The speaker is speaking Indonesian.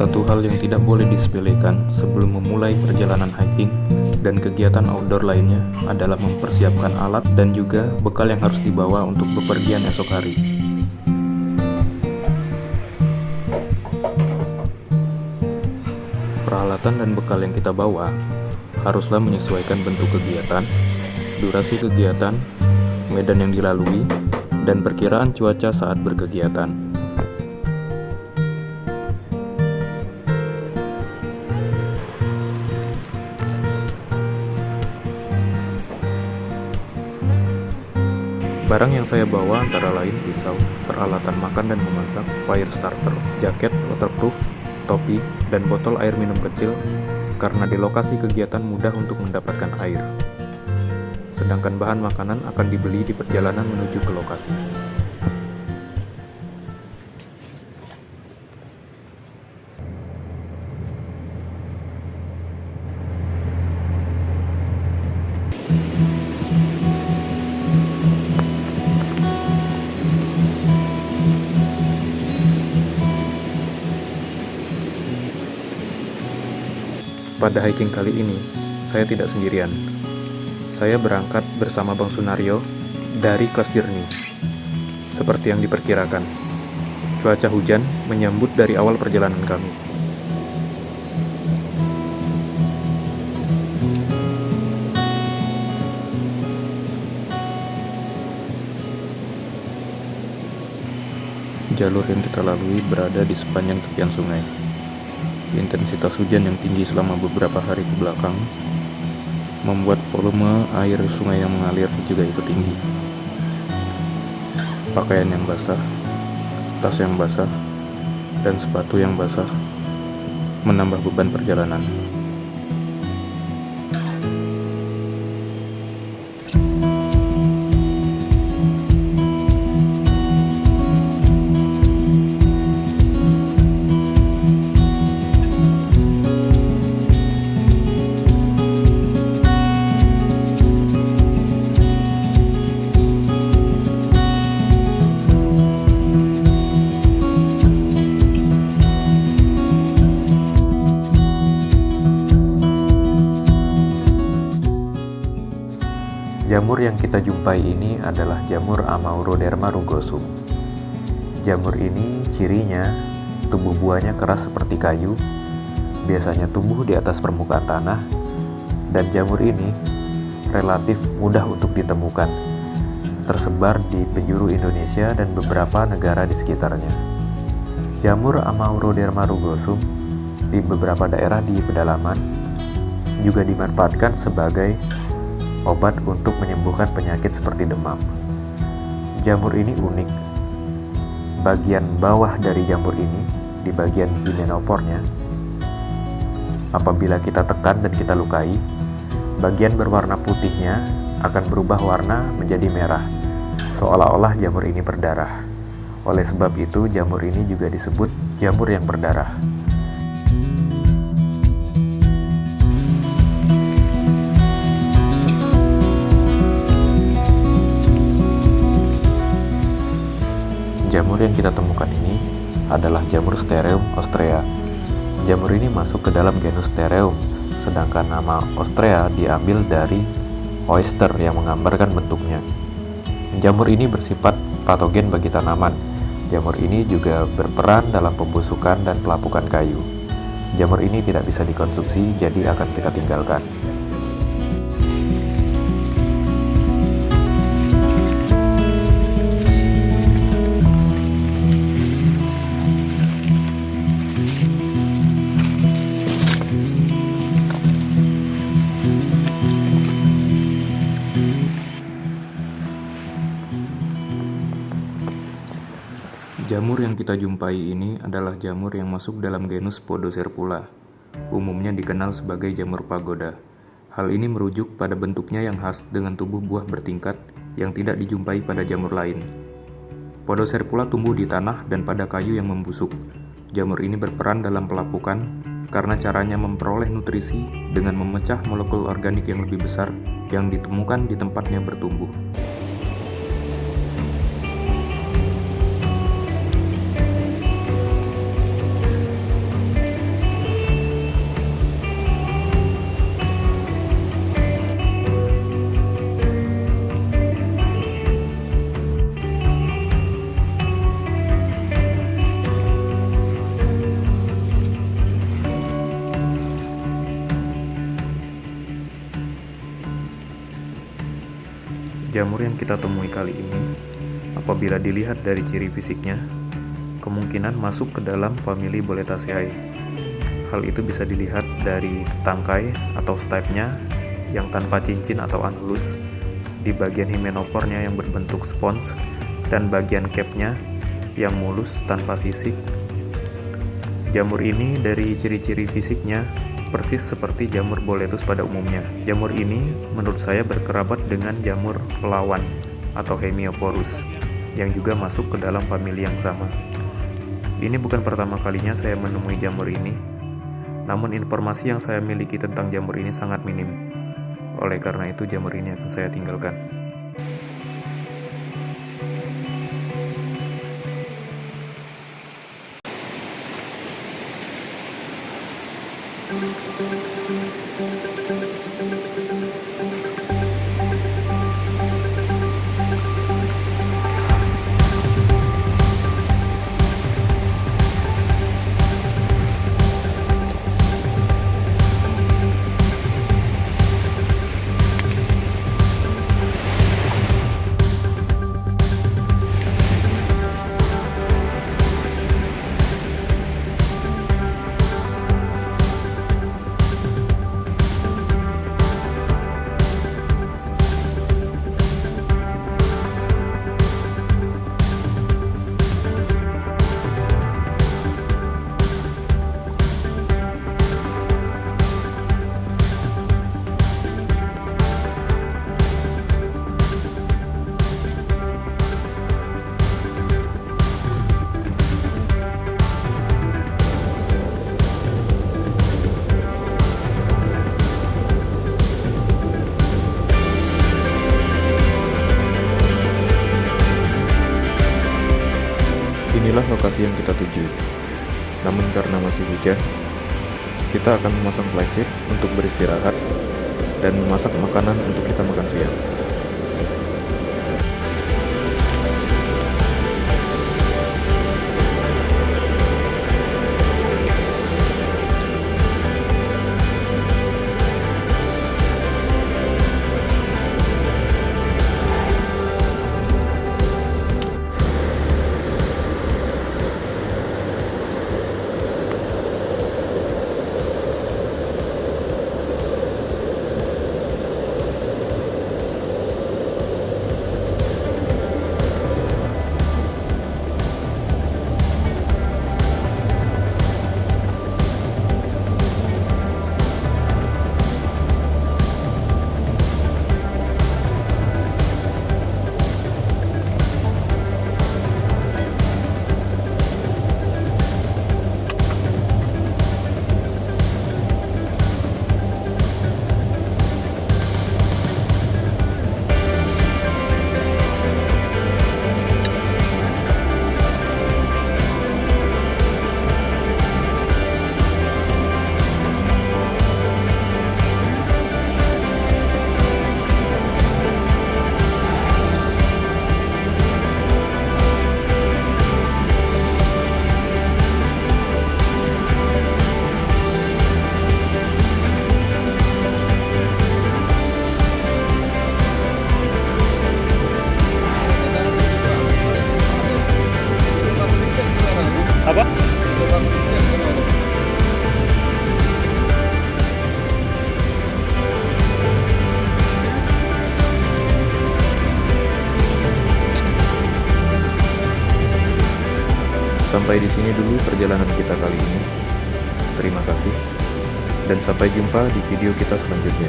Satu hal yang tidak boleh disepelekan sebelum memulai perjalanan hiking dan kegiatan outdoor lainnya adalah mempersiapkan alat dan juga bekal yang harus dibawa untuk bepergian esok hari. Peralatan dan bekal yang kita bawa haruslah menyesuaikan bentuk kegiatan, durasi kegiatan, medan yang dilalui, dan perkiraan cuaca saat berkegiatan. Barang yang saya bawa antara lain pisau, peralatan makan dan memasak, fire starter, jaket waterproof, topi, dan botol air minum kecil karena di lokasi kegiatan mudah untuk mendapatkan air. Sedangkan bahan makanan akan dibeli di perjalanan menuju ke lokasi. Pada hiking kali ini, saya tidak sendirian. Saya berangkat bersama Bang Sunario dari kelas Journey. Seperti yang diperkirakan, cuaca hujan menyambut dari awal perjalanan kami. Jalur yang kita lalui berada di sepanjang tepian sungai. Intensitas hujan yang tinggi selama beberapa hari ke belakang membuat volume air sungai yang mengalir juga ikut tinggi. Pakaian yang basah, tas yang basah, dan sepatu yang basah menambah beban perjalanan. Jamur yang kita jumpai ini adalah jamur Amauroderma rugosum. Jamur ini cirinya tubuh buahnya keras seperti kayu, biasanya tumbuh di atas permukaan tanah, dan jamur ini relatif mudah untuk ditemukan, tersebar di penjuru Indonesia dan beberapa negara di sekitarnya. Jamur Amauroderma rugosum di beberapa daerah di pedalaman juga dimanfaatkan sebagai obat untuk menyembuhkan penyakit seperti demam. Jamur ini unik. Bagian bawah dari jamur ini, di bagian himenopornya, apabila kita tekan dan kita lukai, bagian berwarna putihnya akan berubah warna menjadi merah, seolah-olah jamur ini berdarah. Oleh sebab itu, jamur ini juga disebut jamur yang berdarah. Jamur yang kita temukan ini adalah jamur Stereum ostrea. Jamur ini masuk ke dalam genus Stereum, sedangkan nama ostrea diambil dari oyster yang menggambarkan bentuknya. Jamur ini bersifat patogen bagi tanaman. Jamur ini juga berperan dalam pembusukan dan pelapukan kayu. Jamur ini tidak bisa dikonsumsi, jadi akan kita tinggalkan. Jamur yang kita jumpai ini adalah jamur yang masuk dalam genus Podoserpula. Umumnya dikenal sebagai jamur pagoda. Hal ini merujuk pada bentuknya yang khas dengan tubuh buah bertingkat yang tidak dijumpai pada jamur lain. Podoserpula tumbuh di tanah dan pada kayu yang membusuk. Jamur ini berperan dalam pelapukan karena caranya memperoleh nutrisi dengan memecah molekul organik yang lebih besar yang ditemukan di tempatnya bertumbuh. Jamur yang kita temui kali ini, apabila dilihat dari ciri fisiknya, kemungkinan masuk ke dalam famili Boletaceae. Hal itu bisa dilihat dari tangkai atau stipe-nya yang tanpa cincin atau anulus, di bagian himenopornya yang berbentuk spons, dan bagian cap-nya yang mulus tanpa sisik. Jamur ini dari ciri-ciri fisiknya persis seperti jamur boletus pada umumnya. Jamur ini menurut saya berkerabat dengan jamur pelawan atau Hemioporus yang juga masuk ke dalam famili yang sama. Ini bukan pertama kalinya saya menemui jamur ini, namun informasi yang saya miliki tentang jamur ini sangat minim. Oleh karena itu jamur ini akan saya tinggalkan. Inilah lokasi yang kita tuju. Namun karena masih hujan, kita akan memasang flysheet untuk beristirahat dan memasak makanan untuk kita makan siang. Apa? Sampai di sini dulu perjalanan kita kali ini. Terima kasih dan sampai jumpa di video kita selanjutnya.